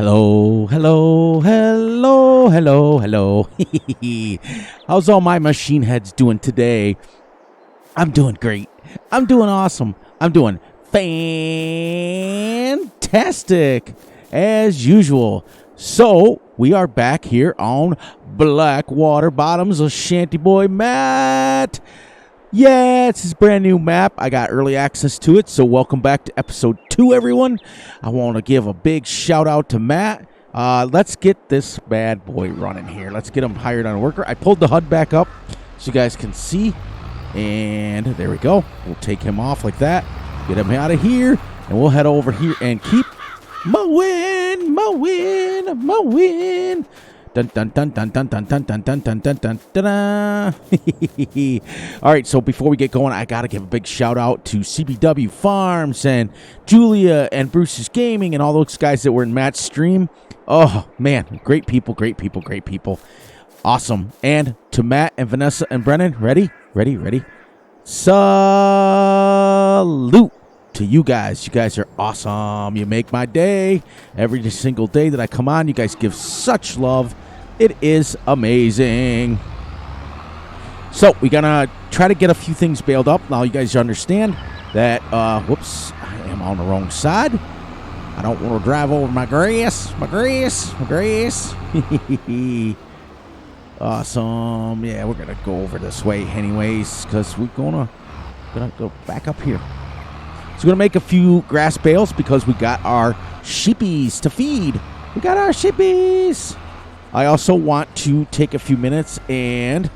Hello, hello, hello, hello, hello. How's all my machine heads doing today? I'm doing great. I'm doing awesome. I'm doing fantastic as usual. So, we are back here on Blackwater Bottoms of Shanty Boy Matt. Yeah, it's his brand new map. I got early access to it, so welcome back to episode 2, everyone. I want to give a big shout out to Matt. Let's get this bad boy running here. Let's get him hired on a worker. I pulled the HUD back up so you guys can see, and there we go. We'll take him off like that, get him out of here, and we'll head over here and keep mowing. Dun dun dun dun dun dun dun dun dun dun dun dun dun. All right, so before we get going, I gotta give a big shout out to CBW Farms and Julia and Bruce's Gaming and all those guys that were in Matt's stream. Oh man, great people. Awesome. And to Matt and Vanessa and Brennan, ready? Salute to you guys. You guys are awesome. You make my day. Every single day that I come on, you guys give such love. It is amazing. So we're gonna try to get a few things bailed up. Now you guys understand that whoops, I am on the wrong side. I don't want to drive over my grass. Awesome. Yeah, we're gonna go over this way anyways, because we're gonna go back up here. So we're going to make a few grass bales because we got our sheepies to feed. I also want to take a few minutes and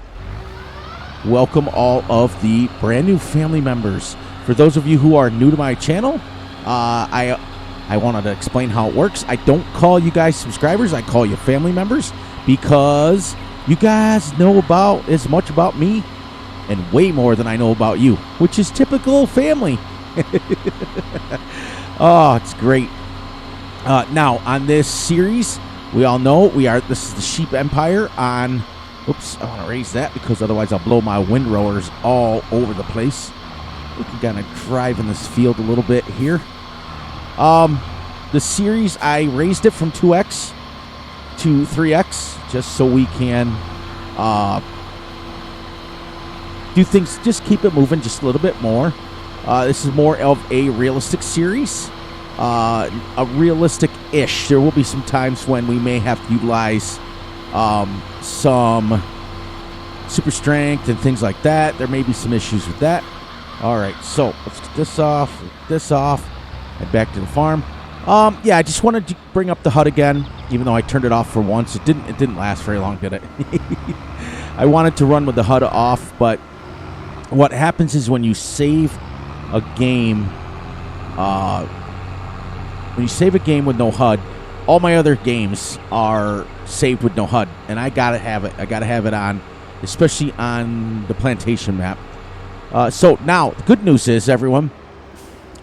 welcome all of the brand new family members. For those of you who are new to my channel, I wanted to explain how it works. I don't call you guys subscribers. I call you family members because you guys know about as much about me and way more than I know about you, which is typical family. Oh, it's great. Now, on this series, we all know this is the Sheep Empire on... Oops, I want to raise that because otherwise I'll blow my windrowers all over the place. We can kind of drive in this field a little bit here. The series, I raised it from 2x to 3x just so we can do things, just keep it moving just a little bit more. This is more of a realistic series, a realistic-ish. There will be some times when we may have to utilize some super strength and things like that. There may be some issues with that. All right, so let's get this off, and back to the farm. Yeah, I just wanted to bring up the HUD again, even though I turned it off for once. It didn't last very long, did it? I wanted to run with the HUD off, but what happens is when you save a game, with no HUD, all my other games are saved with no HUD, and I gotta have it on, especially on the plantation map. So now the good news is, everyone,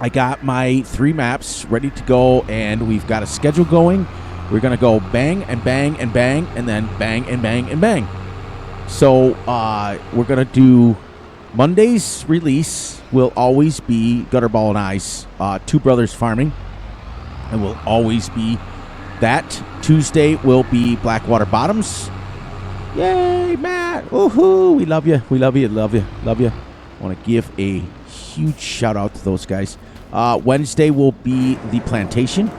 I got my 3 maps ready to go, and we've got a schedule going. We're gonna go bang and bang and bang, and then bang and bang and bang. So we're gonna do Monday's release will always be Gutterball and I's Two Brothers Farming. It will always be that. Tuesday will be Blackwater Bottoms. Yay, Matt! Woohoo! We love you. I want to give a huge shout out to those guys. Wednesday will be the Plantation.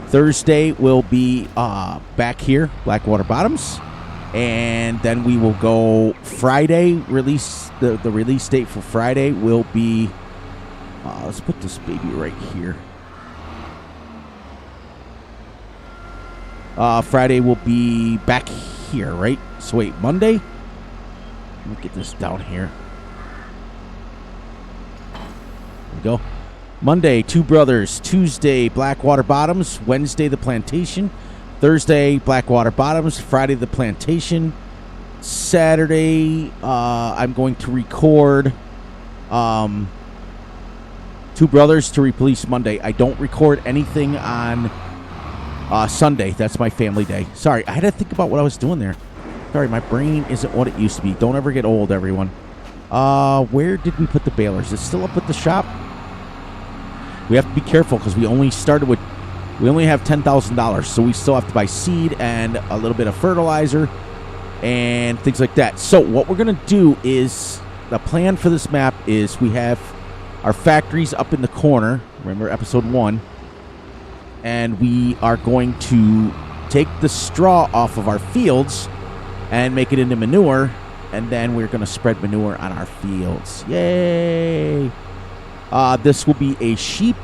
Thursday will be back here, Blackwater Bottoms. And then we will go Friday. The release date for Friday will be... let's put this baby right here. Friday will be back here, right? So wait, Monday? Let me get this down here. There we go. Monday, Two Brothers. Tuesday, Blackwater Bottoms. Wednesday, the Plantation. Thursday, Blackwater Bottoms. Friday, the Plantation. Saturday, I'm going to record Two Brothers to release Monday. I don't record anything on Sunday. That's my family day. Sorry, I had to think about what I was doing there. Sorry, my brain isn't what it used to be. Don't ever get old, everyone. Where did we put the balers? Is it still up at the shop? We have to be careful because we only started with We only have $10,000, so we still have to buy seed and a little bit of fertilizer and things like that. So what we're going to do is, the plan for this map is we have our factories up in the corner. Remember episode 1. And we are going to take the straw off of our fields and make it into manure. And then we're going to spread manure on our fields. Yay! This will be a sheep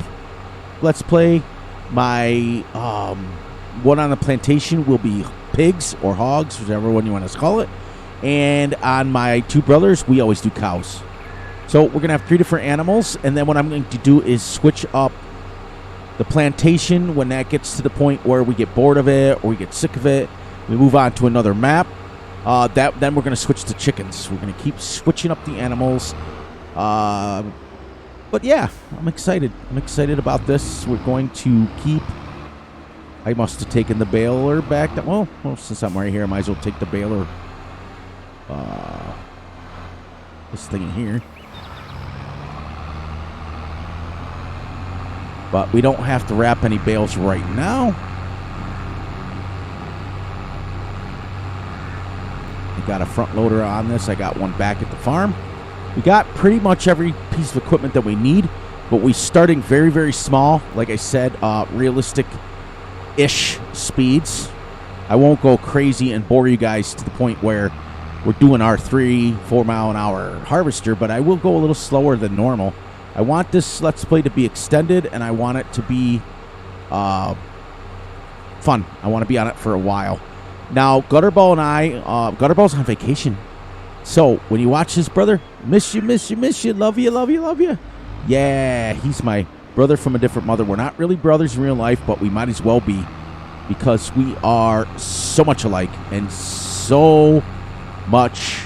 Let's Play. My one on the plantation will be pigs or hogs, whichever one you want to call it. And on my two brothers, we always do cows. So we're going to have 3 different animals. And then what I'm going to do is switch up the plantation when that gets to the point where we get bored of it or we get sick of it. We move on to another map. Then we're going to switch to chickens. We're going to keep switching up the animals. But yeah, I'm excited. I'm excited about this. We're going to keep... I must have taken the baler back. Well, since I'm right here, I might as well take the baler. This thing in here. But we don't have to wrap any bales right now. We got a front loader on this. I got one back at the farm. We got pretty much every piece of equipment that we need, but we're starting very, very small. Like I said, realistic-ish speeds. I won't go crazy and bore you guys to the point where we're doing our 3-4 mile an hour harvester, but I will go a little slower than normal. I want this Let's Play to be extended, and I want it to be fun. I want to be on it for a while. Now, Gutterball and I, Gutterball's on vacation. So, when you watch this, brother, miss you, miss you, miss you, love you, love you, love you. Yeah, he's my brother from a different mother. We're not really brothers in real life, but we might as well be, because we are so much alike and so much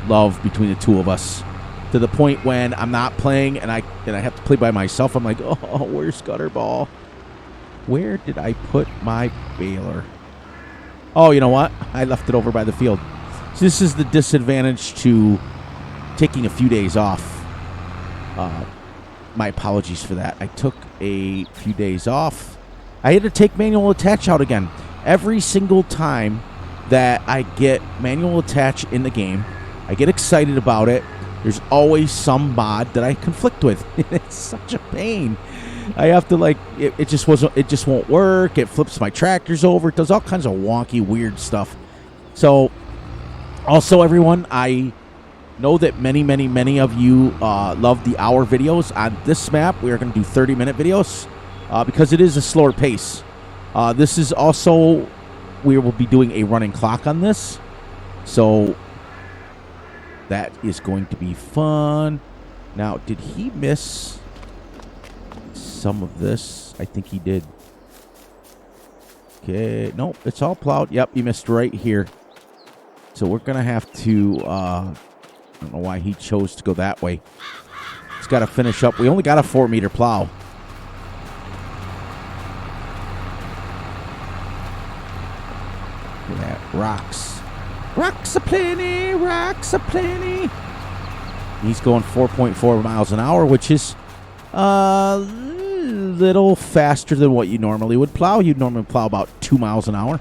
love between the two of us, to the point when I'm not playing and I have to play by myself. I'm like, oh, where's Gutterball? Where did I put my baler? Oh, you know what? I left it over by the field. So this is the disadvantage to taking a few days off. My apologies for that. I took a few days off. I had to take manual attach out again. Every single time that I get manual attach in the game, I get excited about it. There's always some mod that I conflict with. It's such a pain. I have to, like, it just won't work. It flips my tractors over. It does all kinds of wonky, weird stuff. So, also, everyone, I know that many, many, many of you love the hour videos. On this map, we are going to do 30-minute videos because it is a slower pace. This is also, we will be doing a running clock on this. So, that is going to be fun. Now, did he miss some of this? I think he did. Okay. Nope, it's all plowed. Yep, he missed right here. So we're going to have to... I don't know why he chose to go that way. He's got to finish up. We only got a 4-meter plow. Look at that. Rocks. Rocks aplenty, rocks aplenty. He's going 4.4 miles an hour, which is a little faster than what you normally would plow. You'd normally plow about 2 miles an hour.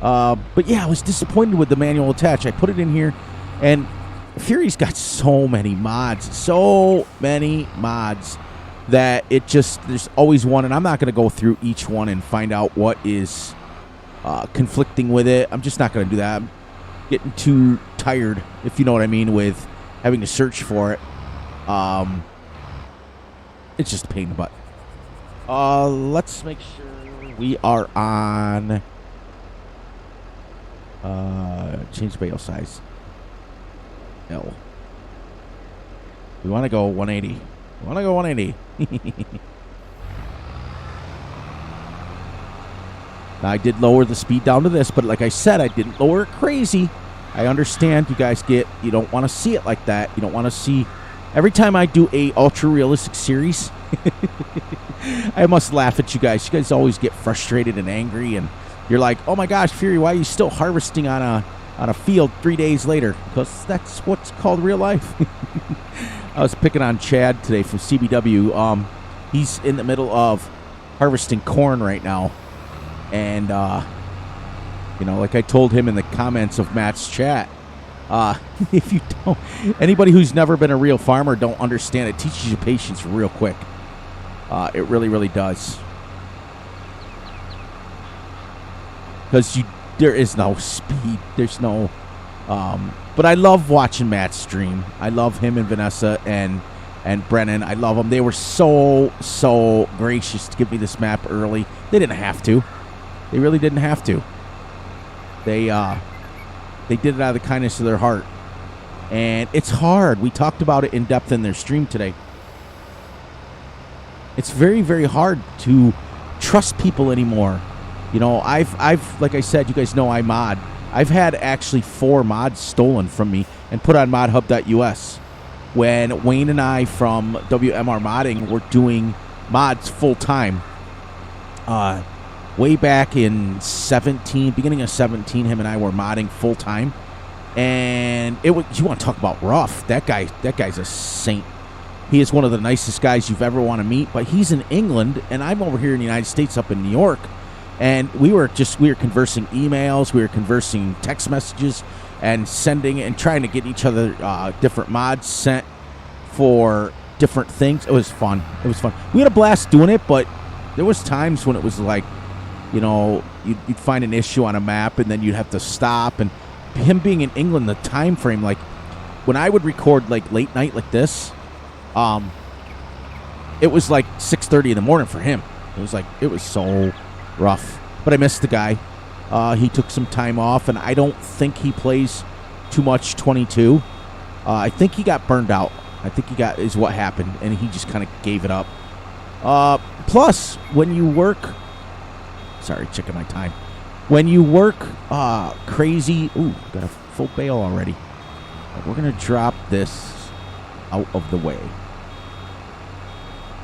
But yeah, I was disappointed with the manual attach. I put it in here, and Fury's got so many mods, that it just, there's always one, and I'm not going to go through each one and find out what is conflicting with it. I'm just not going to do that. I'm getting too tired, if you know what I mean, with having to search for it. It's just a pain in the butt. Let's make sure we are on change bale size. L. We want to go 180. We want to go 180. Now, I did lower the speed down to this, but like I said, I didn't lower it crazy. I understand you guys you don't want to see it like that. You don't want to see... Every time I do a ultra-realistic series, I must laugh at you guys. You guys always get frustrated and angry, and you're like, oh my gosh, Fury, why are you still harvesting on a field 3 days later? Because that's what's called real life. I was picking on Chad today from CBW. He's in the middle of harvesting corn right now. And, like I told him in the comments of Matt's chat, if you don't, anybody who's never been a real farmer don't understand. It teaches you patience real quick. It really, really does. Because there is no speed. There's no, but I love watching Matt stream. I love him and Vanessa and Brennan. I love them. They were so gracious to give me this map early. They didn't have to. They really didn't have to. They did it out of the kindness of their heart. And it's hard. We talked about it in depth in their stream today. It's very, very hard to trust people anymore. I've like I said, you guys know I mod. I've had actually 4 mods stolen from me and put on modhub.us. When Wayne and I from WMR Modding were doing mods full time, way back in beginning of 17, him and I were modding full time, and you want to talk about rough? That guy's a saint. He is one of the nicest guys you've ever want to meet. But he's in England, and I'm over here in the United States, up in New York, and we were conversing emails, we were conversing text messages, and sending and trying to get each other different mods sent for different things. It was fun. We had a blast doing it, but there was times when it was like, you'd find an issue on a map and then you'd have to stop. And him being in England, the time frame, like when I would record like late night like this, it was like 6:30 in the morning for him. It was so rough. But I missed the guy. He took some time off, and I don't think he plays too much 22. I think he got burned out. Is what happened, and he just kind of gave it up. Plus, when you work... Sorry, checking my time. When you work crazy... Ooh, got a full bale already. We're going to drop this out of the way.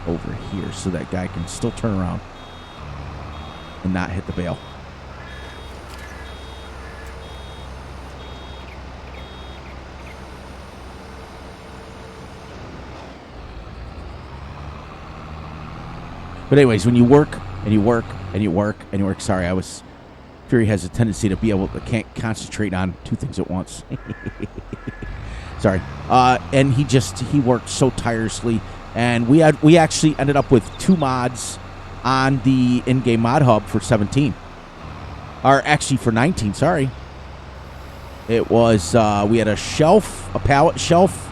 Over here, so that guy can still turn around and not hit the bale. But anyways, when you work and you work and you work and you work, sorry, Fury has a tendency to can't concentrate on 2 things at once. Sorry. And he worked so tirelessly, and we actually ended up with 2 mods on the in-game mod hub for 17. Or actually for 19, sorry. It was, we had a pallet shelf,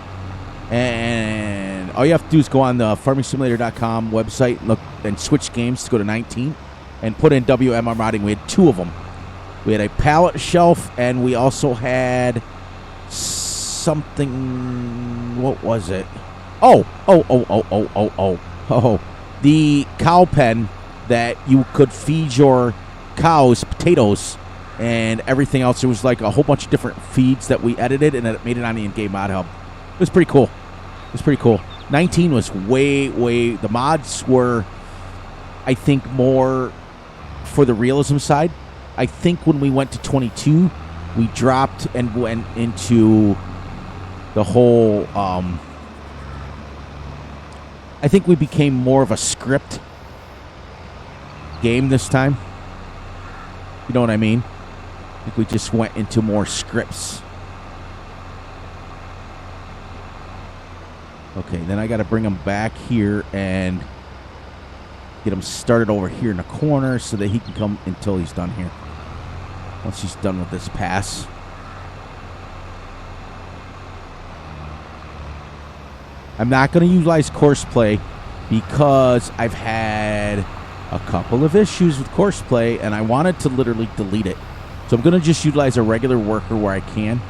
and all you have to do is go on the farmingsimulator.com website and look and switch games to go to 19 and put in WMR modding. We had 2 of them. We had a pallet shelf, and we also had something. What was it? Oh. The cow pen that you could feed your cows potatoes and everything else. There was like a whole bunch of different feeds that we edited, and it made it on the in-game mod hub. It was pretty cool. 19 was way, the mods were, I think, more for the realism side. I think when we went to 22, we dropped and went into the whole, I think we became more of a script game this time. You know what I mean? I think we just went into more scripts. Okay, then I got to bring him back here and get him started over here in the corner so that he can come until he's done here. Once he's done with this pass. I'm not going to utilize course play because I've had a couple of issues with course play, and I wanted to literally delete it. So I'm going to just utilize a regular worker where I can.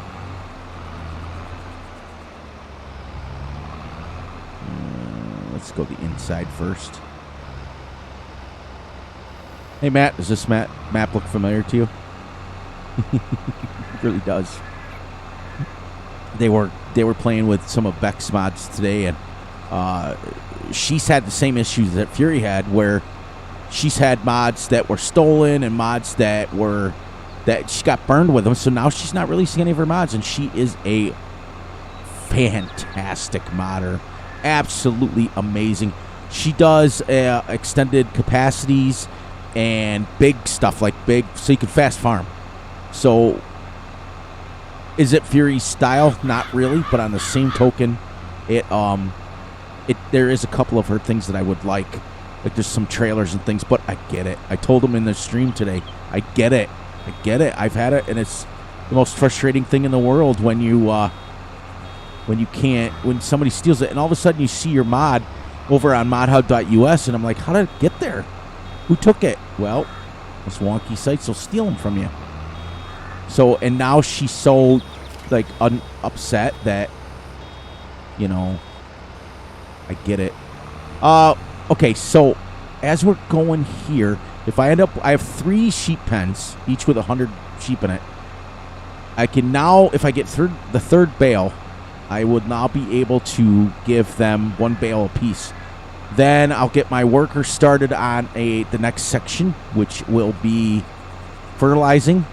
Let's go the inside first. Hey, Matt, does this map look familiar to you? It really does. They were playing with some of Beck's mods today, and she's had the same issues that Fury had, where she's had mods that were stolen and mods that she got burned with them. So now she's not releasing any of her mods, and she is a fantastic modder, absolutely amazing. she does extended capacities and big stuff, like big, so you can fast farm. So is it Fury's style? Not really, but on the same token, there is a couple of her things that I would like there's some trailers and things, but I get it. I told him in the stream today, I get it. I've had it, and it's the most frustrating thing in the world when somebody steals it, and all of a sudden you see your mod over on modhub.us, and I'm like, how did it get there? Who took it? Well, those wonky sites will steal them from you. So, and now she's so upset that, I get it. Okay, so as we're going here, if I have 3 sheep pens, each with 100 sheep in it. I can now, if I get the third bale, I would now be able to give them 1 bale apiece. Then I'll get my workers started on the next section, which will be fertilizing.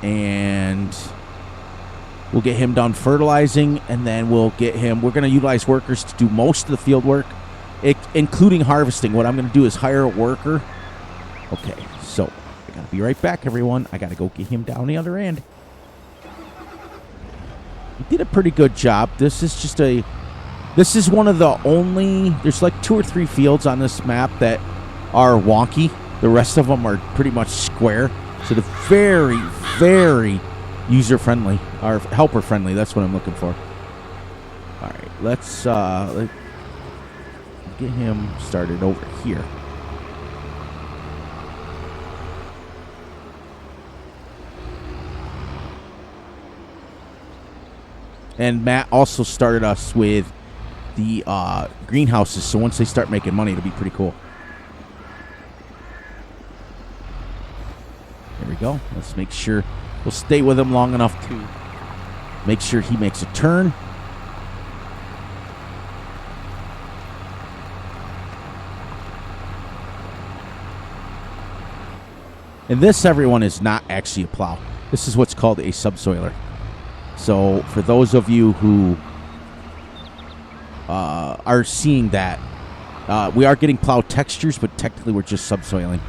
And we'll get him done fertilizing, and then we're going to utilize workers to do most of the field work, including harvesting. What I'm going to do is hire a worker. Okay, so I got to be right back, everyone. I got to go get him down the other end. He did a pretty good job. This is one of the only, there's like 2 or 3 fields on this map that are wonky. The rest of them are pretty much square. So they're very, very user-friendly, or helper-friendly. That's what I'm looking for. All right, let's get him started over here. And Matt also started us with the greenhouses, so once they start making money, it'll be pretty cool. There we go. Let's make sure we'll stay with him long enough to make sure he makes a turn. And this, everyone, is not actually a plow. This is what's called a subsoiler. So for those of you who are seeing that, we are getting plow textures, but technically we're just subsoiling.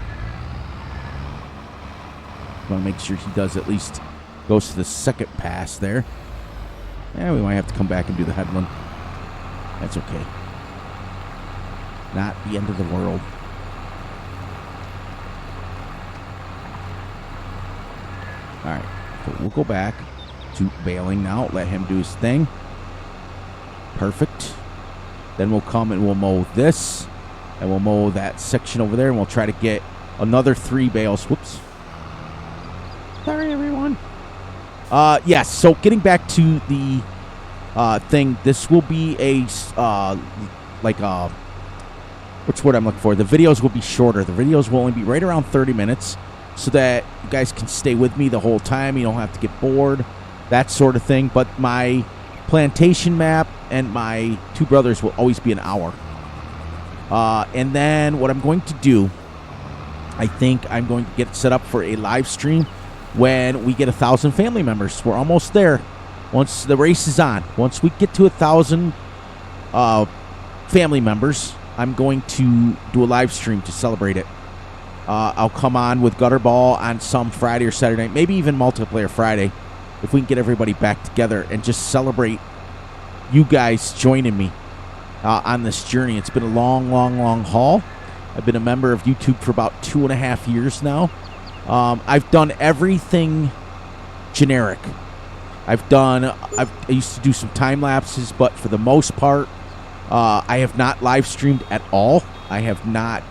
Want to make sure he does at least goes to the second pass there. And we might have to come back and do the headland. That's okay. Not the end of the world. All right, so we'll go back to baling now. Let him do his thing. Perfect. Then we'll come and we'll mow this, and we'll mow that section over there, and we'll try to get another 3 bales. Whoops. Sorry, everyone. Yes, so getting back to the thing, this will be which word I'm looking for? The videos will be shorter. The videos will only be right around 30 minutes so that you guys can stay with me the whole time. You don't have to get bored, that sort of thing. But my plantation map and my 2 brothers will always be an hour. And then what I'm going to do, I think I'm going to get it set up for a live stream when we get 1,000 family members. We're almost there. Once the race is on, once we get to 1,000 family members, I'm going to do a live stream to celebrate it. I'll come on with Gutterball on some Friday or Saturday night, maybe even multiplayer Friday, if we can get everybody back together and just celebrate you guys joining me on this journey. It's been a long, long, long haul. I've been a member of YouTube for about 2.5 years now. I've done everything generic. I used to do some time lapses, but for the most part, I have not live streamed at all. I have not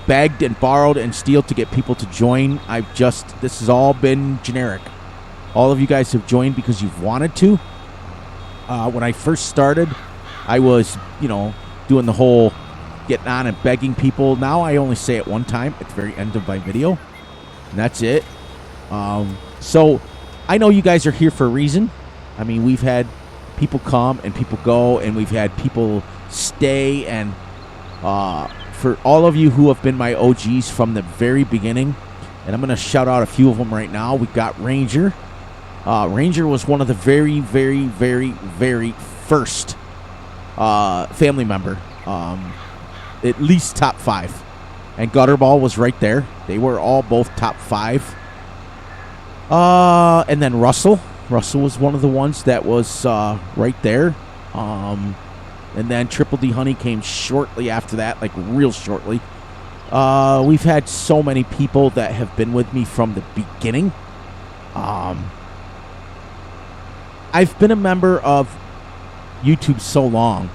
begged and borrowed and stealed to get people to join. This has all been generic. All of you guys have joined because you've wanted to. When I first started, I was, doing the whole getting on and begging people. Now I only say it one time at the very end of my video, and that's it. So I know you guys are here for a reason. I mean, we've had people come and people go, and we've had people stay. And for all of you who have been my OGs from the very beginning, and I'm going to shout out a few of them right now. We've got Ranger. Ranger was one of the very, very, very, very first family member. At least top 5. And Gutterball was right there. They were all both top 5. And then Russell. Russell was one of the ones that was right there. And then Triple D Honey came shortly after that, like real shortly. We've had so many people that have been with me from the beginning. I've been a member of YouTube so long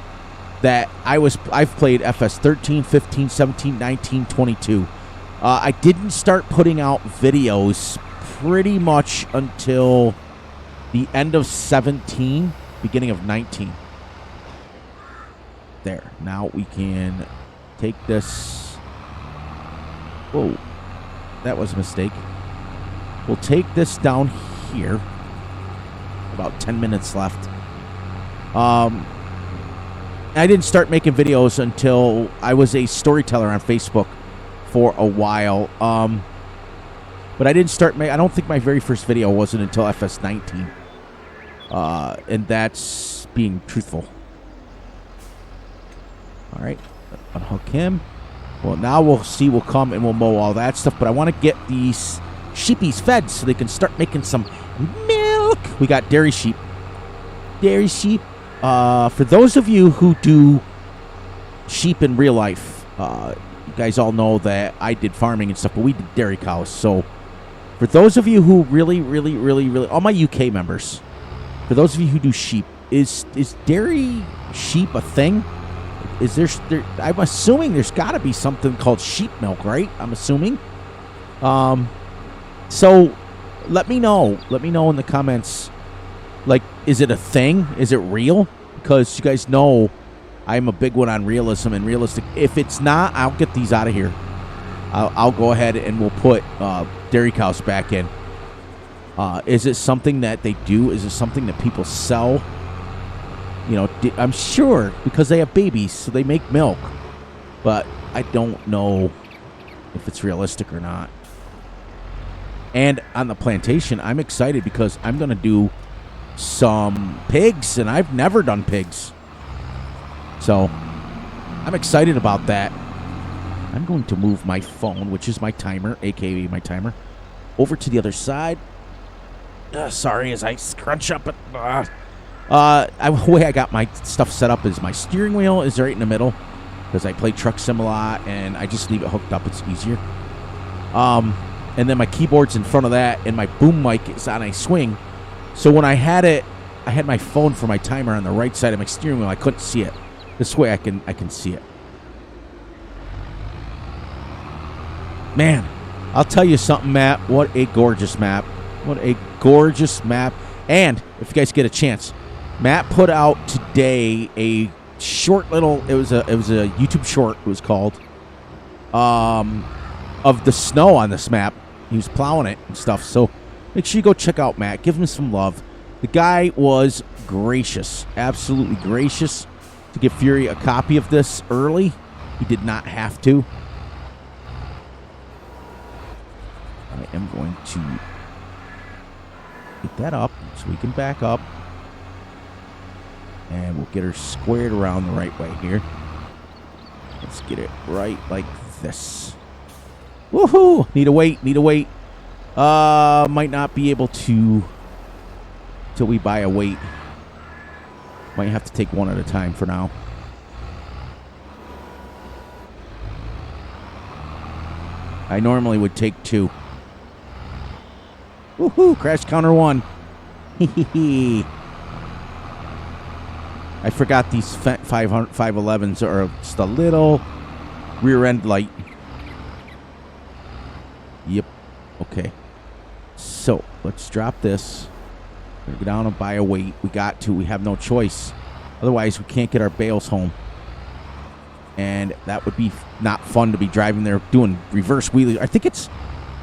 that I've played FS13, 15, 17, 19, 22. I didn't start putting out videos pretty much until the end of 17, beginning of 19. There. Now we can take this. Whoa. That was a mistake. We'll take this down here. About 10 minutes left. I didn't start making videos until I was a storyteller on Facebook for a while. But I didn't start I don't think my very first video wasn't until FS19. And that's being truthful. All right. Unhook him. Well, now we'll see. We'll come and we'll mow all that stuff. But I want to get these sheepies fed so they can start making some milk. We got dairy sheep. Dairy sheep. For those of you who do sheep in real life, you guys all know that I did farming and stuff, but we did dairy cows. So for those of you who really, all my UK members, for those of you who do sheep, is dairy sheep a thing? Is there I'm assuming there's got to be something called sheep milk, right? I'm assuming. So let me know. Let me know in the comments. Like, is it a thing? Is it real? Because you guys know I'm a big one on realism and realistic. If it's not, I'll get these out of here. I'll go ahead and we'll put dairy cows back in. Is it something that they do? Is it something that people sell? You know, I'm sure because they have babies, so they make milk. But I don't know if it's realistic or not. And on the plantation, I'm excited because I'm going to do some pigs, and I've never done pigs. So I'm excited about that. I'm going to move my phone, which is my timer, aka my timer, over to the other side. Sorry, as I scrunch up it. The way I got my stuff set up is my steering wheel is right in the middle because I play truck sim a lot, and I just leave it hooked up. It's easier. And then my keyboard's in front of that, and my boom mic is on a swing. So when I had my phone for my timer on the right side of my steering wheel. I couldn't see it. This way I can see it. Man, I'll tell you something, Matt. What a gorgeous map. What a gorgeous map. And if you guys get a chance, Matt put out today a short little, it was a YouTube short, it was called, of the snow on this map. He was plowing it and stuff. So make sure you go check out Matt. Give him some love. The guy was gracious, absolutely gracious, to give Fury a copy of this early. He did not have to. I am going to get that up so we can back up. And we'll get her squared around the right way here. Let's get it right like this. Woohoo! Need a wait, need a wait. Might not be able to till we buy a weight. Might have to take one at a time for now. I normally would take two. Woohoo! Crash counter 1. Hee. I forgot these 511s are just a little rear end light. Yep. Okay. So let's drop this. We're gonna go down and buy a weight. We got to. We have no choice. Otherwise, we can't get our bales home. And that would be not fun to be driving there doing reverse wheelies. I think it's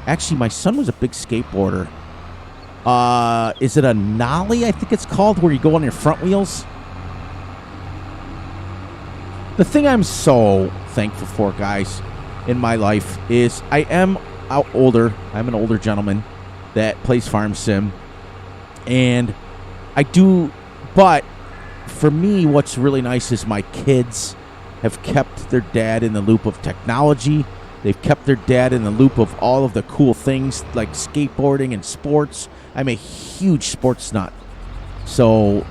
actually my son was a big skateboarder. Is it a nollie? I think it's called, where you go on your front wheels. The thing I'm so thankful for, guys, in my life is I am older. I'm an older gentleman that plays farm sim. And I do, but for me, what's really nice is my kids have kept their dad in the loop of technology. They've kept their dad in the loop of all of the cool things like skateboarding and sports. I'm a huge sports nut. So,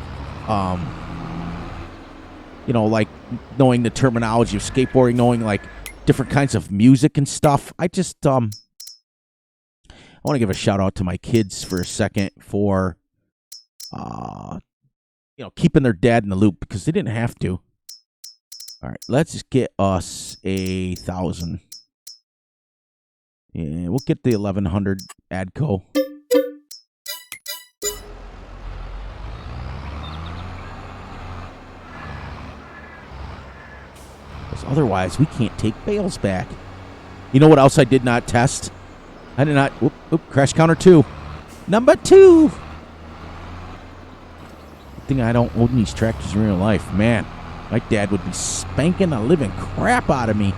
you know, like knowing the terminology of skateboarding, knowing like different kinds of music and stuff. I just, I want to give a shout out to my kids for a second for, you know, keeping their dad in the loop because they didn't have to. All right, let's get us 1,000. Yeah, we'll get the 1,100 ADCO. Because otherwise, we can't take Bales back. You know what else I did not test? I did not. Crash counter 2. Number 2. Good thing I don't own these tractors in real life. Man, my dad would be spanking the living crap out of me.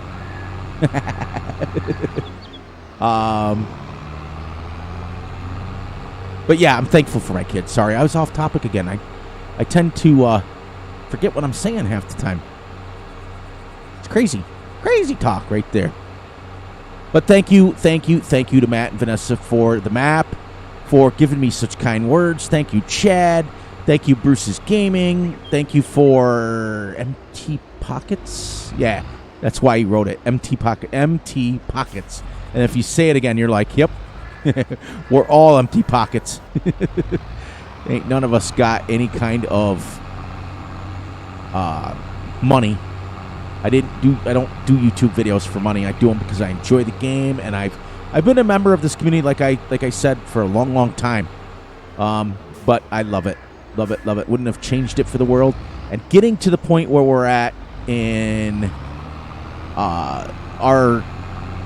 But yeah, I'm thankful for my kids. Sorry, I was off topic again. I tend to forget what I'm saying half the time. It's crazy. Crazy talk right there. But thank you to Matt and Vanessa for the map, for giving me such kind words. Thank you, Chad. Thank you, Bruce's Gaming. Thank you for Empty Pockets. Yeah, that's why he wrote it. Empty Pockets. And if you say it again, you're like, yep, we're all empty pockets. Ain't none of us got any kind of money. I don't do YouTube videos for money. I do them because I enjoy the game, and I've been a member of this community, like I said, for a long, long time. But I love it. Wouldn't have changed it for the world. And getting to the point where we're at in our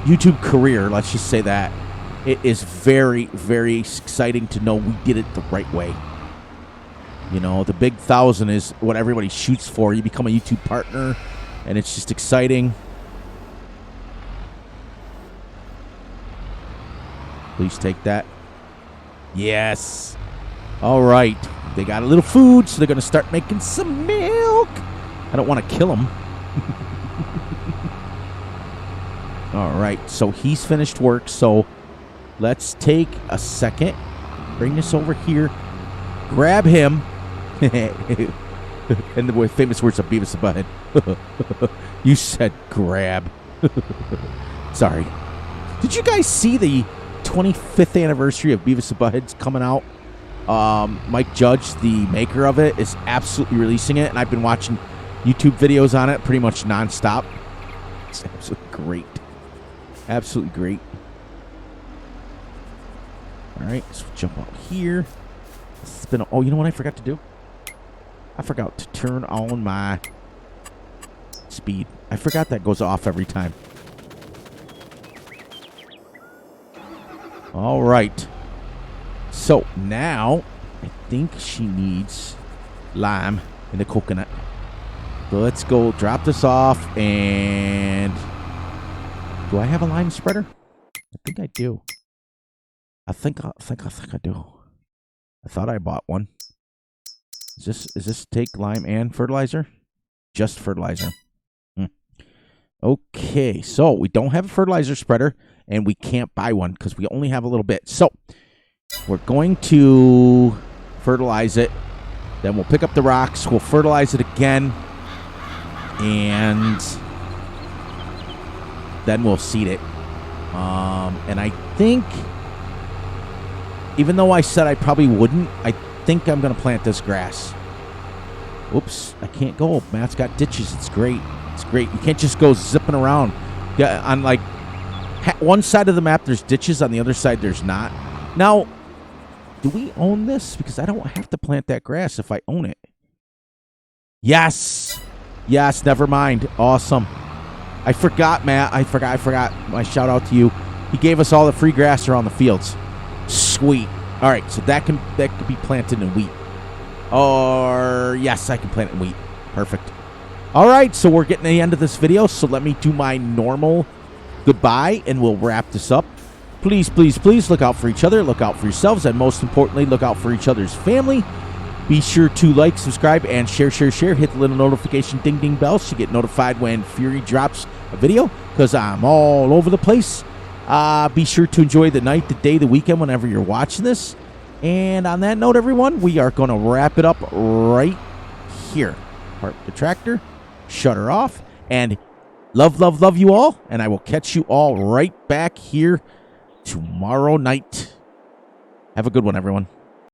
YouTube career, let's just say that, it is very, very exciting to know we did it the right way. You know, the big 1,000 is what everybody shoots for. You become a YouTube partner, and it's just exciting. Please take that. Yes. All right. They got a little food, so they're going to start making some milk. I don't want to kill them. All right. So he's finished work. So let's take a second. Bring this over here. Grab him. And the famous words of Beavis and Butthead. You said grab. Sorry. Did you guys see the 25th anniversary of Beavis and Butthead's coming out? Mike Judge, the maker of it, is absolutely releasing it, and I've been watching YouTube videos on it pretty much nonstop. It's absolutely great. Absolutely great. All right, let's jump out here. Oh, you know what I forgot to do? I forgot to turn on my speed. I forgot that goes off every time. All right. So now I think she needs lime in the coconut. So let's go drop this off. And do I have a lime spreader? I think I do. I think I do. I thought I bought one. Is this take lime and fertilizer? Just fertilizer. Okay, so we don't have a fertilizer spreader, and we can't buy one because we only have a little bit. So we're going to fertilize it. Then we'll pick up the rocks. We'll fertilize it again, and then we'll seed it. And I think, even though I said I probably wouldn't, I think I'm going to plant this grass. Whoops, I can't go. Matt's got ditches. It's great. It's great. You can't just go zipping around. Yeah, on like one side of the map, there's ditches. On the other side, there's not. Now, do we own this? Because I don't have to plant that grass if I own it. Yes. Yes, never mind. Awesome. I forgot, Matt. I forgot. My shout out to you. He gave us all the free grass around the fields. Sweet. All right, so that could be planted in wheat. Or, yes, I can plant it in wheat. Perfect. All right, so we're getting to the end of this video, so let me do my normal goodbye, and we'll wrap this up. Please, please, please look out for each other, look out for yourselves, and most importantly, look out for each other's family. Be sure to like, subscribe, and share. Hit the little notification ding bell so you get notified when Fury drops a video, because I'm all over the place. Be sure to enjoy the night, the day, the weekend, whenever you're watching this. And on that note, everyone, we are going to wrap it up right here. Park the tractor, shut her off, and love you all. And I will catch you all right back here tomorrow night. Have a good one, everyone.